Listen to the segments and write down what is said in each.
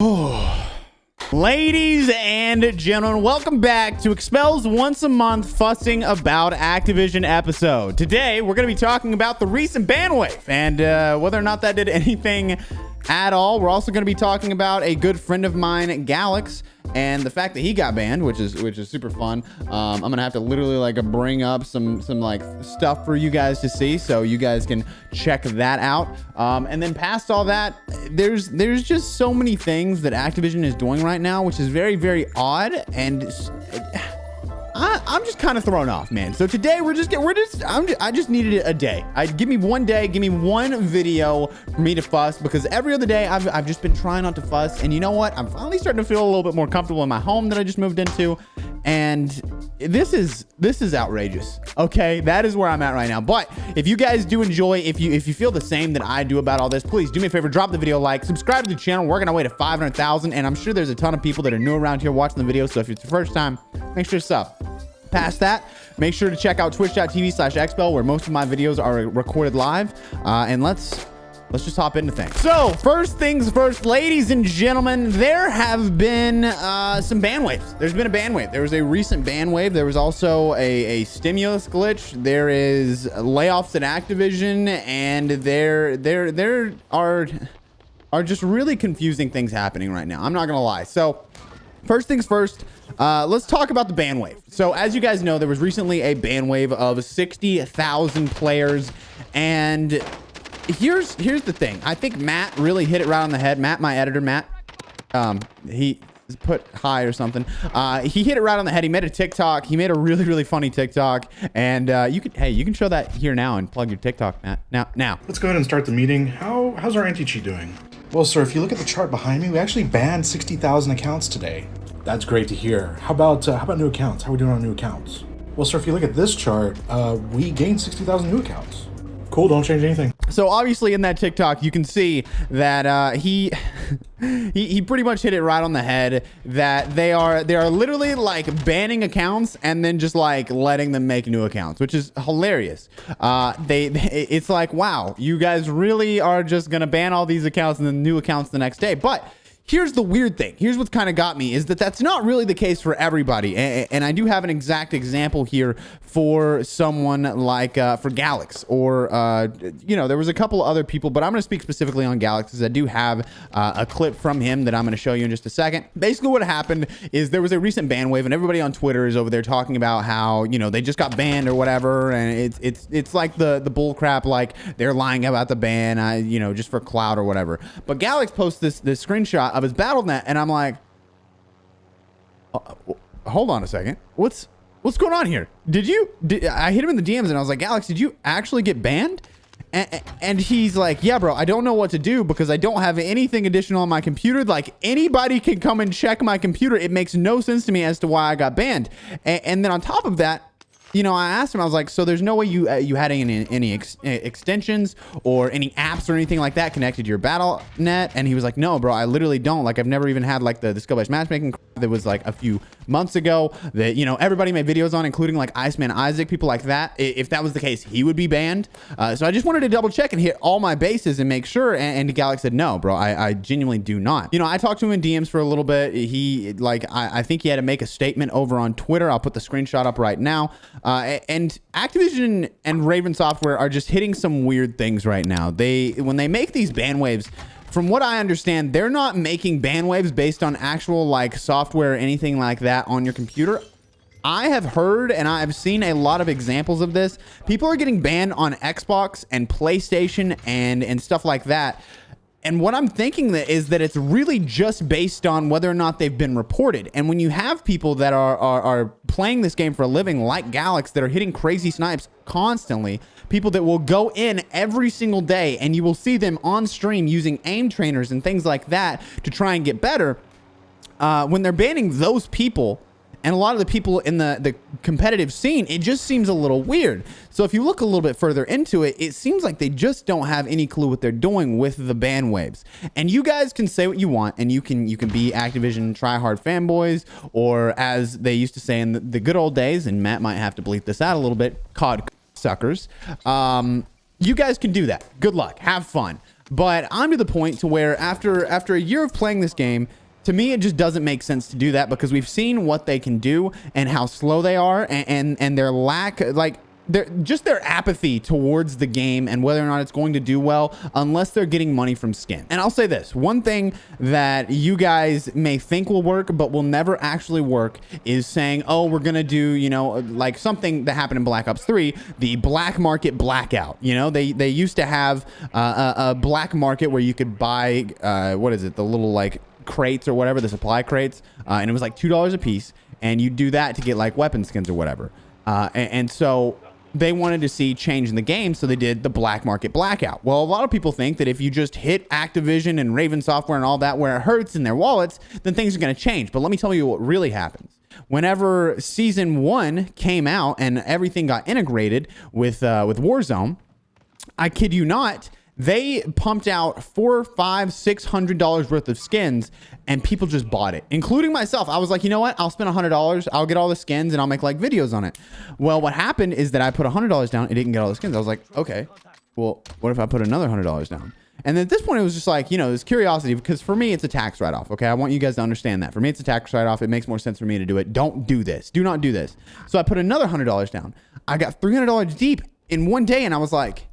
Oh. Ladies and gentlemen, welcome back to Expel's once a month fussing about Activision episode. Today, we're going to be talking about the recent ban wave and whether or not that did anything at all. We're also going to be talking about a good friend of mine, Galax, and the fact that he got banned, which is super fun. I'm gonna have to literally bring up some stuff for you guys to see, so you guys can check that out. And then past all that, there's just so many things that Activision is doing right now, which is very, very odd, and I'm just kind of thrown off, man. So today I just needed a day. Give me one day, give me one video for me to fuss, because every other day I've just been trying not to fuss. And you know what? I'm finally starting to feel a little bit more comfortable in my home that I just moved into. And this is outrageous. Okay, that is where I'm at right now. But if you guys do enjoy, if you feel the same that I do about all this, please do me a favor, drop the video a like, subscribe to the channel. We're working our way to 500,000, and I'm sure there's a ton of people that are new around here watching the video. So if it's your first time, make sure to sub. Past that, make sure to check out twitch.tv/Expel, where most of my videos are recorded live. And let's just hop into things. So first things first, ladies and gentlemen, there have been some ban waves. There's been a ban wave. There was a recent ban wave. There was also a stimulus glitch. There is layoffs at Activision, and there are just really confusing things happening right now. I'm not gonna lie. So first things first, let's talk about the ban wave. So as you guys know, there was recently a ban wave of 60,000 players, and here's the thing. I think Matt really hit it right on the head. Matt, my editor, Matt, he put hi or something. He hit it right on the head. He made a TikTok. He made a really, really funny TikTok, and you can show that here now and plug your TikTok, Matt. Now. Let's go ahead and start the meeting. How's our anti-cheat doing? Well, sir, if you look at the chart behind me, we actually banned 60,000 accounts today. That's great to hear. How about new accounts? How are we doing on new accounts? Well, sir, if you look at this chart, we gained 60,000 new accounts. Cool, don't change anything. So obviously in that TikTok, you can see that he pretty much hit it right on the head, that they are literally banning accounts and then just letting them make new accounts, which is hilarious. It's like, wow, you guys really are just gonna ban all these accounts and then new accounts the next day. But here's the weird thing. Here's what kind of got me, is that that's not really the case for everybody. And I do have an exact example here for someone like for Galax, or there was a couple other people, but I'm going to speak specifically on Galax because I do have a clip from him that I'm going to show you in just a second. Basically what happened is there was a recent ban wave, and everybody on Twitter is over there talking about how, they just got banned or whatever, and it's like the bull crap, like they're lying about the ban, just for clout or whatever. But Galax posts this screenshot of his BattleNet, and I'm like, hold on a second, what's going on here? I hit him in the DMs and I was like, Galax, did you actually get banned? And he's like, yeah, bro, I don't know what to do because I don't have anything additional on my computer. Like, anybody can come and check my computer. It makes no sense to me as to why I got banned. And then on top of that, I asked him, I was like, so there's no way you had any extensions or any apps or anything like that connected to your BattleNet? And he was like, no, bro, I literally don't. Like, I've never even had the skill-based matchmaking that was a few months ago that, everybody made videos on, including Iceman Isaac, people like that. If that was the case, he would be banned. So I just wanted to double check and hit all my bases and make sure. And Galax said, no, bro, I genuinely do not. I talked to him in DMs for a little bit. I think he had to make a statement over on Twitter. I'll put the screenshot up right now. And Activision and Raven Software are just hitting some weird things right now. When they make these ban waves, from what I understand, they're not making ban waves based on actual software or anything like that on your computer. I have heard and I've seen a lot of examples of this. People are getting banned on Xbox and PlayStation and stuff like that. And what I'm thinking is that it's really just based on whether or not they've been reported. And when you have people that are playing this game for a living, like Galax, that are hitting crazy snipes constantly, people that will go in every single day, and you will see them on stream using aim trainers and things like that to try and get better, when they're banning those people and a lot of the people in the competitive scene, it just seems a little weird. So if you look a little bit further into it, it seems like they just don't have any clue what they're doing with the ban waves. And you guys can say what you want, and you can be Activision tryhard fanboys, or as they used to say in the good old days, and Matt might have to bleep this out a little bit, COD suckers. You guys can do that. Good luck. Have fun. But I'm to the point to where after a year of playing this game, to me, it just doesn't make sense to do that because we've seen what they can do and how slow they are and their lack, like their apathy towards the game and whether or not it's going to do well unless they're getting money from skin. And I'll say this, one thing that you guys may think will work but will never actually work is saying, oh, we're gonna do, you know, like something that happened in Black Ops 3, the black market blackout. You know, they used to have a black market where you could buy what is it, the little like crates or whatever, the supply crates, and it was like $2 a piece, and you do that to get like weapon skins or whatever. And so they wanted to see change in the game, so they did the black market blackout. Well, a lot of people think that if you just hit Activision and Raven Software and all that where it hurts in their wallets, then things are going to change. But let me tell you what really happens. Whenever Season 1 came out and everything got integrated with Warzone, I kid you not, they pumped out $400, $500, $600 worth of skins, and people just bought it, including myself. I was like, you know what? I'll spend $100. I'll get all the skins, and I'll make like videos on it. Well, what happened is that I put $100 down. It didn't get all the skins. I was like, okay, well, what if I put another $100 down? And then at this point, it was just like, you know, this curiosity, because for me, it's a tax write-off. Okay, I want you guys to understand that. For me, it's a tax write-off. It makes more sense for me to do it. Don't do this. Do not do this. So I put another $100 down. I got $300 deep in one day, and I was like,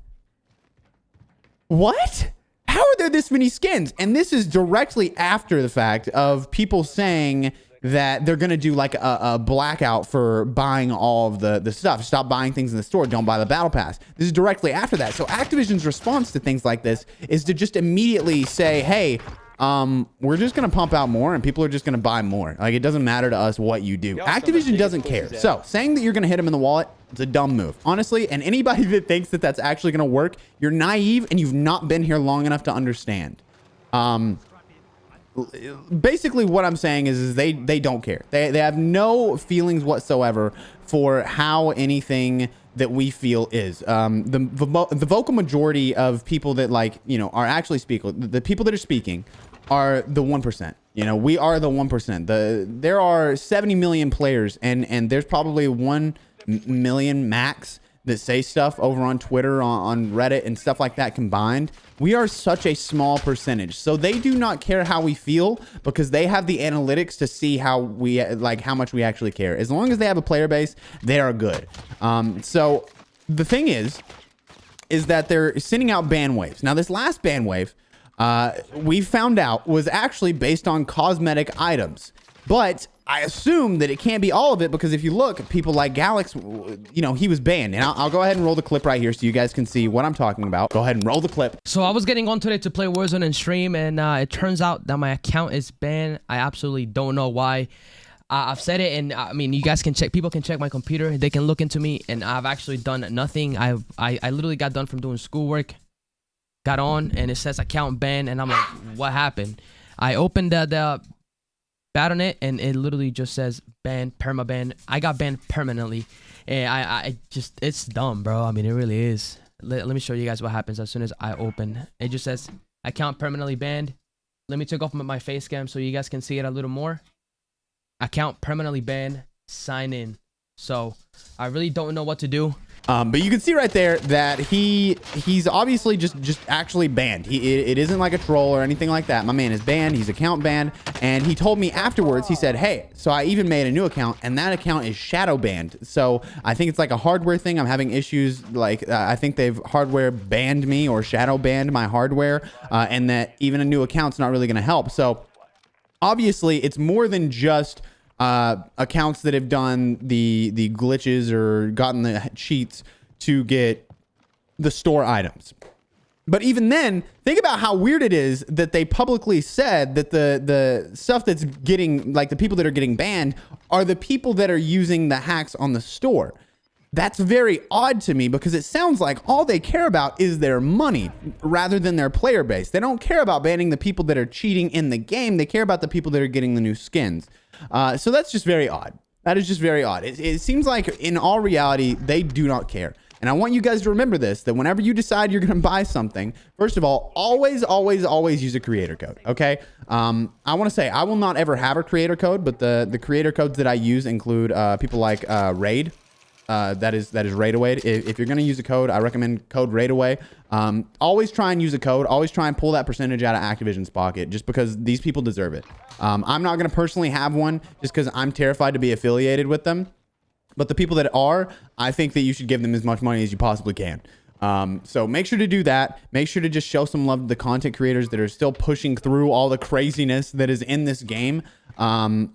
what? How are there this many skins? And this is directly after the fact of people saying that they're going to do like a blackout for buying all of the stuff. Stop buying things in the store. Don't buy the battle pass. This is directly after that. So Activision's response to things like this is to just immediately say, hey, we're just going to pump out more and people are just going to buy more. Like, it doesn't matter to us what you do. Activision doesn't care. So saying that you're going to hit them in the wallet, it's a dumb move, honestly. And anybody that thinks that that's actually going to work, you're naive and you've not been here long enough to understand. Basically what I'm saying is they don't care. They have no feelings whatsoever for how anything that we feel is. The vocal majority of people that, like, you know, are actually speaking, the people that are speaking are the 1%. You know, we are the 1%. There are 70 million players and there's probably 1 million max that say stuff over on Twitter, on Reddit and stuff like that combined. We are such a small percentage. So they do not care how we feel because they have the analytics to see how we, like, how much we actually care. As long as they have a player base, they are good. So the thing is that they're sending out ban waves. Now, this last ban wave, we found out was actually based on cosmetic items, but I assume that it can't be all of it because if you look, people like Galax, you know, he was banned. And I'll go ahead and roll the clip right here so you guys can see what I'm talking about. Go ahead and roll the clip. So I was getting on today to play Warzone and stream, and it turns out that my account is banned. I absolutely don't know why. I've said it, and I mean, you guys can check. People can check my computer. They can look into me, and I've actually done nothing. I literally got done from doing schoolwork, got on, and it says account banned, and I'm like, what happened? I opened the bat on it, and it literally just says banned, perma-banned. I got banned permanently, and I just, it's dumb, bro. I mean, it really is. Let me show you guys what happens as soon as I open. It just says account permanently banned. Let me take off my face cam so you guys can see it a little more. Account permanently banned, sign in. So I really don't know what to do. But you can see right there that he's obviously just actually banned. It isn't like a troll or anything like that. My man is banned. He's account banned. And he told me afterwards, he said, hey, so I even made a new account and that account is shadow banned. So I think it's like a hardware thing. I'm having issues. Like, I think they've hardware banned me or shadow banned my hardware, and that even a new account's not really going to help. So obviously it's more than just accounts that have done the glitches or gotten the cheats to get the store items. But even then, think about how weird it is that they publicly said that the stuff that's getting, like, the people that are getting banned are the people that are using the hacks on the store. That's very odd to me because it sounds like all they care about is their money rather than their player base. They don't care about banning the people that are cheating in the game. They care about the people that are getting the new skins. So that's just very odd. That is just very odd. It seems like in all reality, they do not care. And I want you guys to remember this, that whenever you decide you're going to buy something, first of all, always use a creator code. Okay. I want to say I will not ever have a creator code, but the creator codes that I use include people like Raid. that is raid away. If you're going to use a code, I recommend code raid away. Always try and use a code. Always try and pull that percentage out of Activision's pocket, just because these people deserve it. I'm not going to personally have one just because I'm terrified to be affiliated with them. But the people that are, I think that you should give them as much money as you possibly can. So make sure to do that. Make sure to just show some love to the content creators that are still pushing through all the craziness that is in this game. I'm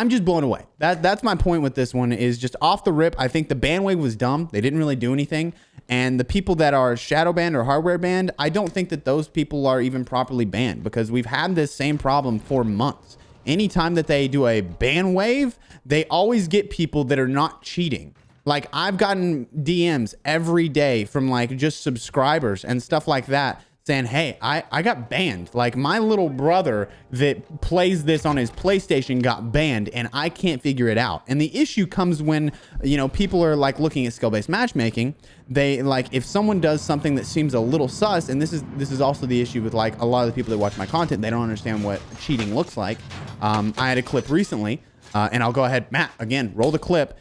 just blown away. That's my point with this one, is just off the rip. I think the ban wave was dumb. They didn't really do anything. And the people that are shadow banned or hardware banned, I don't think that those people are even properly banned, because we've had this same problem for months. Anytime that they do a ban wave, they always get people that are not cheating. Like, I've gotten DMs every day from like just subscribers and stuff like that saying, hey, I got banned. Like, my little brother that plays this on his PlayStation got banned and I can't figure it out. And the issue comes when, you know, people are like looking at skill-based matchmaking. They like, if someone does something that seems a little sus, and this is also the issue with like a lot of the people that watch my content, they don't understand what cheating looks like. I had a clip recently, and I'll go ahead, Matt, again, roll the clip.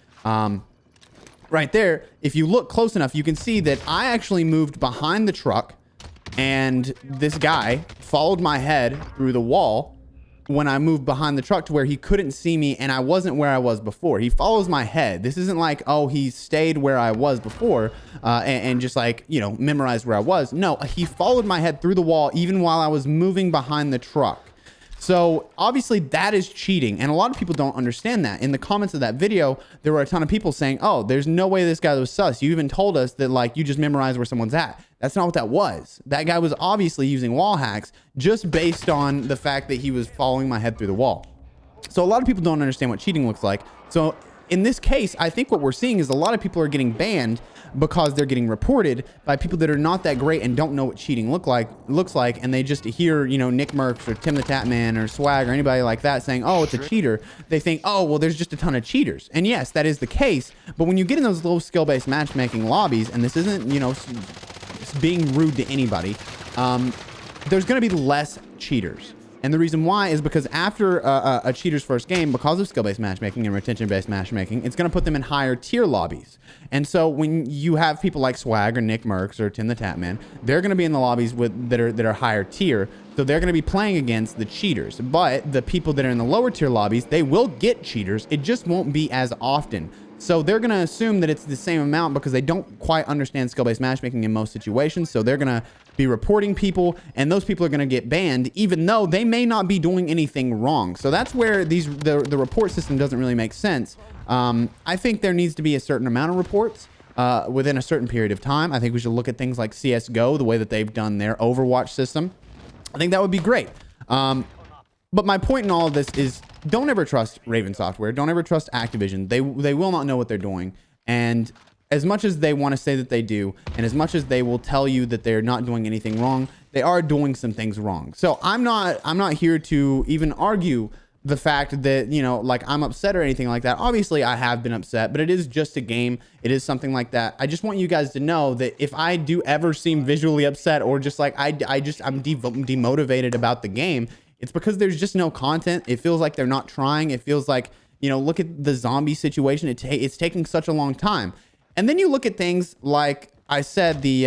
Right there, if you look close enough, you can see that I actually moved behind the truck, and this guy followed my head through the wall when I moved behind the truck to where he couldn't see me, and I wasn't where I was before. He follows my head. This isn't like, oh, he stayed where I was before and just like, you know, memorized where I was. No, he followed my head through the wall even while I was moving behind the truck. So obviously that is cheating, and a lot of people don't understand that. In the comments of that video, there were a ton of people saying, oh, there's no way this guy was sus. You even told us that like you just memorized where someone's at. That's not what that was. That guy was obviously using wall hacks just based on the fact that he was following my head through the wall. So a lot of people don't understand what cheating looks like. So in this case, I think what we're seeing is a lot of people are getting banned because they're getting reported by people that are not that great and don't know what cheating looks like, and they just hear, you know, Nick Merckx or Tim the Tatman or Swag or anybody like that saying, oh, it's a cheater. They think, oh, well, there's just a ton of cheaters. And yes, that is the case. But when you get in those low skill-based matchmaking lobbies, and this isn't, you know, being rude to anybody, there's going to be less cheaters. And the reason why is because after a cheater's first game, because of skill-based matchmaking and retention-based matchmaking, it's going to put them in higher tier lobbies. And so when you have people like Swag or Nick Merckx or Tim the Tatman, they're going to be in the lobbies that are higher tier. So they're going to be playing against the cheaters. But the people that are in the lower tier lobbies, they will get cheaters. It just won't be as often. So they're going to assume that it's the same amount because they don't quite understand skill-based matchmaking in most situations. So they're going to be reporting people, and those people are going to get banned even though they may not be doing anything wrong. So that's where the report system doesn't really make sense. I think there needs to be a certain amount of reports within a certain period of time. I think we should look at things like CSGO, the way that they've done their Overwatch system. I think that would be great. But my point in all of this is, don't ever trust Raven Software. Don't ever trust Activision. They will not know what they're doing. And as much as they want to say that they do, and as much as they will tell you that they're not doing anything wrong, they are doing some things wrong. So I'm not here to even argue the fact that, you know, like I'm upset or anything like that. Obviously I have been upset, but it is just a game. It is something like that. I just want you guys to know that if I do ever seem visually upset or just like I'm demotivated about the game, it's because there's just no content. It feels like they're not trying. It feels like, you know, look at the zombie situation. It's taking such a long time. And then you look at things like I said, the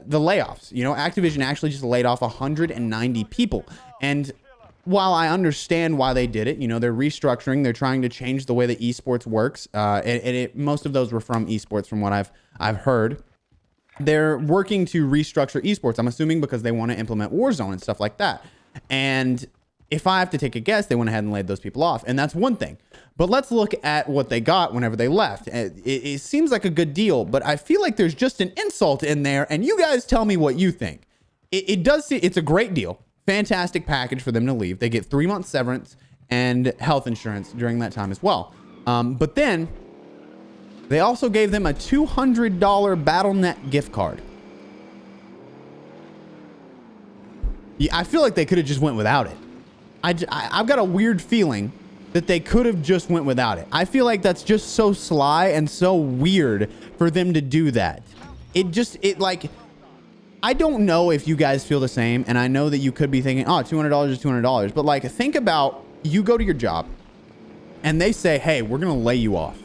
layoffs. You know, Activision actually just laid off 190 people. And while I understand why they did it, you know, they're restructuring. They're trying to change the way that esports works. Most of those were from esports, from what I've heard. They're working to restructure esports, I'm assuming because they want to implement Warzone and stuff like that. And if I have to take a guess, they went ahead and laid those people off. And that's one thing. But let's look at what they got whenever they left. It seems like a good deal, but I feel like there's just an insult in there. And you guys tell me what you think. It's a great deal. Fantastic package for them to leave. They get 3 months severance and health insurance during that time as well. But then they also gave them a $200 Battle.net gift card. Yeah, I feel like they could have just went without it. I've got a weird feeling that they could have just went without it. I feel like that's just so sly and so weird for them to do that. I don't know if you guys feel the same, and I know that you could be thinking, oh, $200 is $200, but like, think about, you go to your job and they say, hey, we're going to lay you off.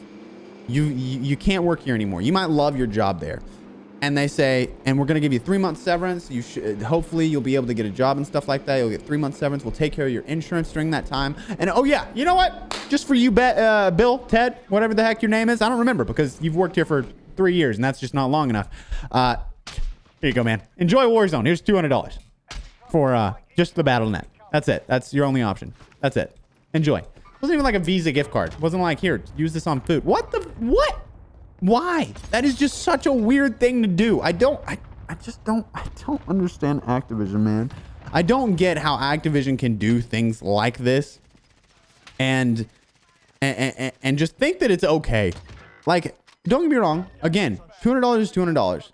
you can't work here anymore. You might love your job there. And they say, and we're going to give you 3 months severance. You should, hopefully you'll be able to get a job and stuff like that. You'll get 3 months severance. We'll take care of your insurance during that time. And oh yeah, you know what? Just for you, Bill, Ted, whatever the heck your name is. I don't remember because you've worked here for 3 years and that's just not long enough. Here you go, man. Enjoy Warzone. Here's $200 for just the BattleNet. That's it. That's your only option. That's it. Enjoy. It wasn't even like a Visa gift card. It wasn't like, here, use this on food. What? Why? That is just such a weird thing to do. I don't understand Activision, man. I don't get how Activision can do things like this and just think that it's okay. Like, don't get me wrong. Again, $200 is $200.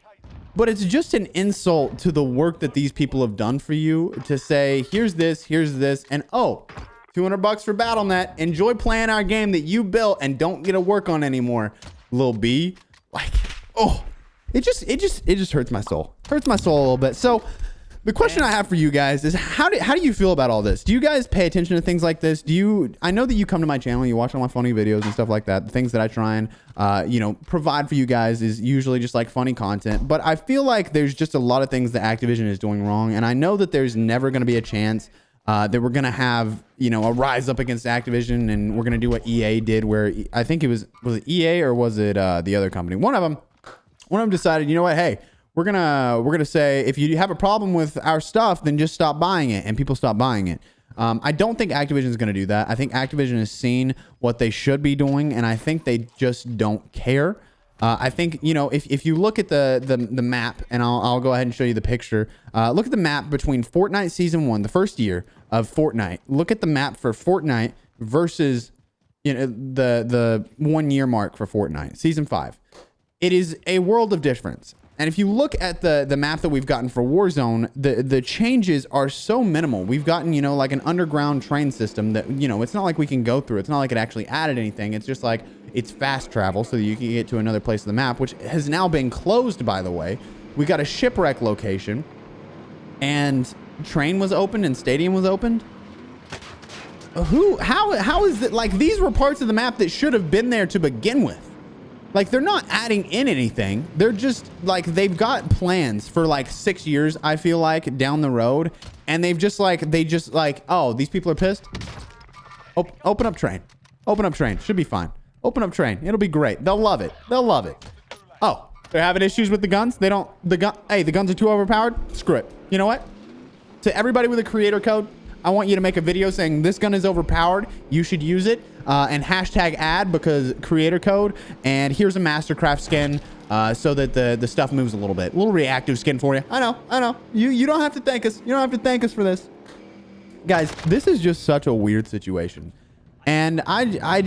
But it's just an insult to the work that these people have done for you to say, here's this, and oh, $200 for BattleNet. Enjoy playing our game that you built and don't get to work on anymore. Lil B, like, oh, it just hurts my soul. Hurts my soul a little bit. So the question I have for you guys is how do you feel about all this? Do you guys pay attention to things like this? I know that you come to my channel, you watch all my funny videos and stuff like that. The things that I try and provide for you guys is usually just like funny content. But I feel like there's just a lot of things that Activision is doing wrong, and I know that there's never going to be a chance that we're going to have, a rise up against Activision, and we're going to do what EA did, where I think was it EA or was it the other company? One of them decided, you know what? Hey, we're going to say, if you have a problem with our stuff, then just stop buying it. And people stop buying it. I don't think Activision is going to do that. I think Activision has seen what they should be doing, and I think they just don't care. I think, if you look at the map, and I'll go ahead and show you the picture. Look at the map between Fortnite Season 1, the first year of Fortnite. Look at the map for Fortnite versus the 1 year mark for Fortnite, Season 5. It is a world of difference. And if you look at the map that we've gotten for Warzone, the changes are so minimal. We've gotten, like an underground train system that, it's not like we can go through. It's not like it actually added anything. It's just like it's fast travel so that you can get to another place of the map, which has now been closed, by the way. We got a shipwreck location, and train was opened and stadium was opened. How is it? Like, these were parts of the map that should have been there to begin with. Like, they're not adding in anything. They're just like, they've got plans for like 6 years, I feel like, down the road. And they just like, oh, these people are pissed. Open up train. Open up train. Should be fine. Open up train. It'll be great. They'll love it. They'll love it. Oh, they're having issues with the guns. The guns are too overpowered. Screw it. You know what? To everybody with a creator code, I want you to make a video saying this gun is overpowered. You should use it. And hashtag ad because creator code. And here's a Mastercraft skin so that the stuff moves a little bit. A little reactive skin for you. I know. You don't have to thank us. You don't have to thank us for this. Guys, this is just such a weird situation. And I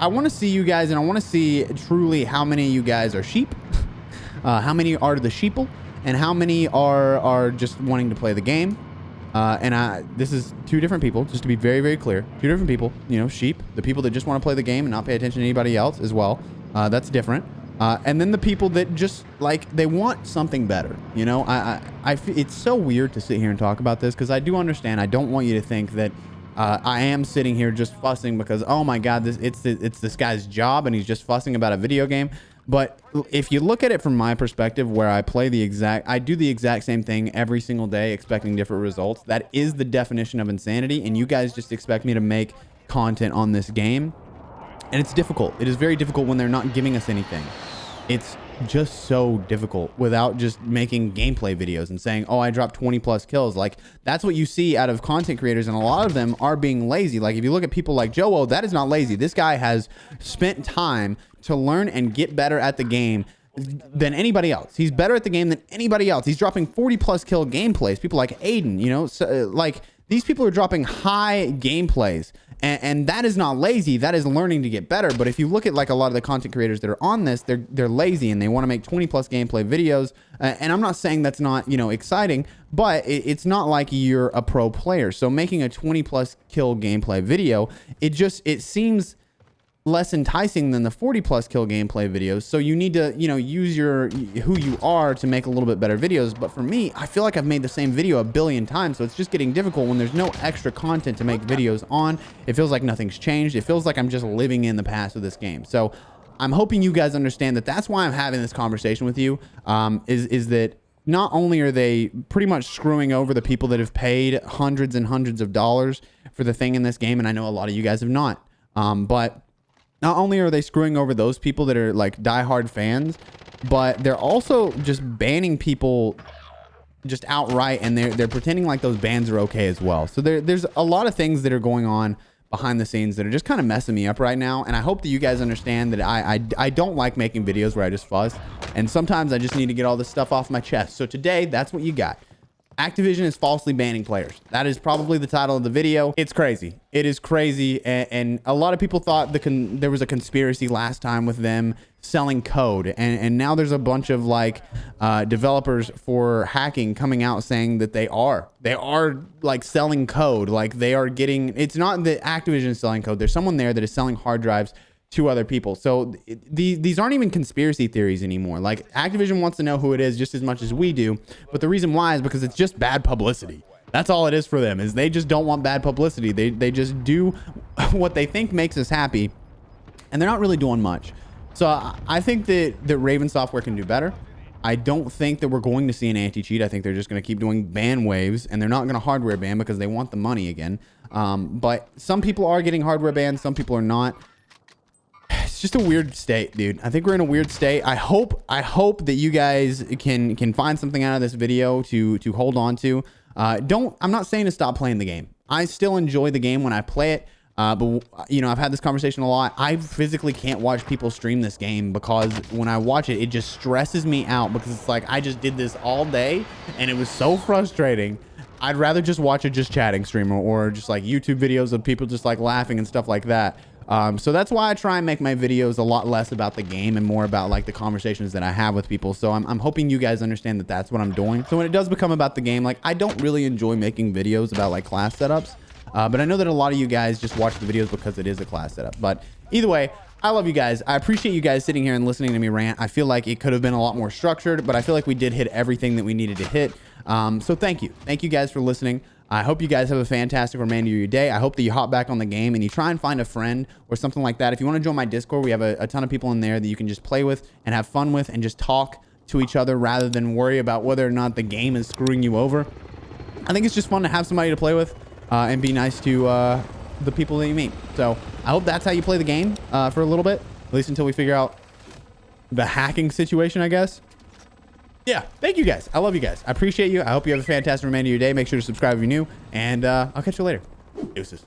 want to see you guys, and I want to see truly how many of you guys are sheep. How many are the sheeple. And how many are just wanting to play the game. This is two different people, just to be very, very clear. Two different people, sheep, the people that just want to play the game and not pay attention to anybody else as well. That's different. And then the people that just like, they want something better. It's so weird to sit here and talk about this because I do understand. I don't want you to think that I am sitting here just fussing because, oh my God, it's this guy's job and he's just fussing about a video game. But if you look at it from my perspective, where I do the exact same thing every single day, expecting different results. That is the definition of insanity. And you guys just expect me to make content on this game. And it's difficult. It is very difficult when they're not giving us anything. It's just so difficult without just making gameplay videos and saying, oh, I dropped 20 plus kills. Like, that's what you see out of content creators, and a lot of them are being lazy. Like, if you look at people like Joe, that is not lazy. This guy has spent time to learn and get better at the game than anybody else. He's better at the game than anybody else. He's dropping 40 plus kill gameplays. People like Aiden, so, like, these people are dropping high gameplays, and that is not lazy. That is learning to get better. But if you look at like a lot of the content creators that are on this, they're lazy and they want to make 20 plus gameplay videos. And I'm not saying that's not, exciting, but it's not like you're a pro player. So making a 20 plus kill gameplay video, it seems less enticing than the 40 plus kill gameplay videos. So you need to, use who you are to make a little bit better videos. But for me, I feel like I've made the same video a billion times. So it's just getting difficult when there's no extra content to make videos on. It feels like nothing's changed. It feels like I'm just living in the past of this game. So I'm hoping you guys understand that that's why I'm having this conversation with you, is that not only are they pretty much screwing over the people that have paid hundreds and hundreds of dollars for the thing in this game, and I know a lot of you guys have not, but not only are they screwing over those people that are like diehard fans, but they're also just banning people just outright, and they're pretending like those bans are okay as well. So there's a lot of things that are going on behind the scenes that are just kind of messing me up right now, and I hope that you guys understand that I don't like making videos where I just fuss, and sometimes I just need to get all this stuff off my chest. So today, that's what you got. Activision is falsely banning players. That is probably the title of the video. It's crazy. It is crazy, and a lot of people thought there was a conspiracy last time with them selling code, and now there's a bunch of like developers for hacking coming out saying that they are like selling code. Like they are getting, it's not that Activision is selling code. There's someone there that is selling hard drives to other people. So these aren't even conspiracy theories anymore. Like Activision wants to know who it is just as much as we do, but the reason why is because it's just bad publicity. That's all it is for them, is they just don't want bad publicity. They just do what they think makes us happy, and they're not really doing much. So I think that Raven Software can do better. I don't think that we're going to see an anti-cheat. I think they're just going to keep doing ban waves, and they're not going to hardware ban because they want the money again. But some people are getting hardware banned, some people are not. It's just a weird state, dude. I think we're in a weird state. I hope that you guys can find something out of this video to hold on to. I'm not saying to stop playing the game. I still enjoy the game when I play it. But you know, I've had this conversation a lot. I physically can't watch people stream this game because when I watch it, it just stresses me out because it's like I just did this all day and it was so frustrating. I'd rather just watch a just chatting streamer or just like YouTube videos of people just like laughing and stuff like that. So that's why I try and make my videos a lot less about the game and more about like the conversations that I have with people. So I'm hoping you guys understand that that's what I'm doing. So when it does become about the game, like I don't really enjoy making videos about like class setups. But I know that a lot of you guys just watch the videos because it is a class setup. But either way, I love you guys. I appreciate you guys sitting here and listening to me rant. I feel like it could have been a lot more structured, but I feel like we did hit everything that we needed to hit. So thank you. Thank you guys for listening. I hope you guys have a fantastic remainder of your day. I hope that you hop back on the game and you try and find a friend or something like that. If you want to join my Discord, we have a ton of people in there that you can just play with and have fun with and just talk to each other rather than worry about whether or not the game is screwing you over. I think it's just fun to have somebody to play with. And be nice to the people that you meet. So I hope that's how you play the game for a little bit, at least until we figure out the hacking situation, I guess. Yeah, thank you guys. I love you guys. I appreciate you. I hope you have a fantastic remainder of your day. Make sure to subscribe if you're new, and I'll catch you later. Deuces.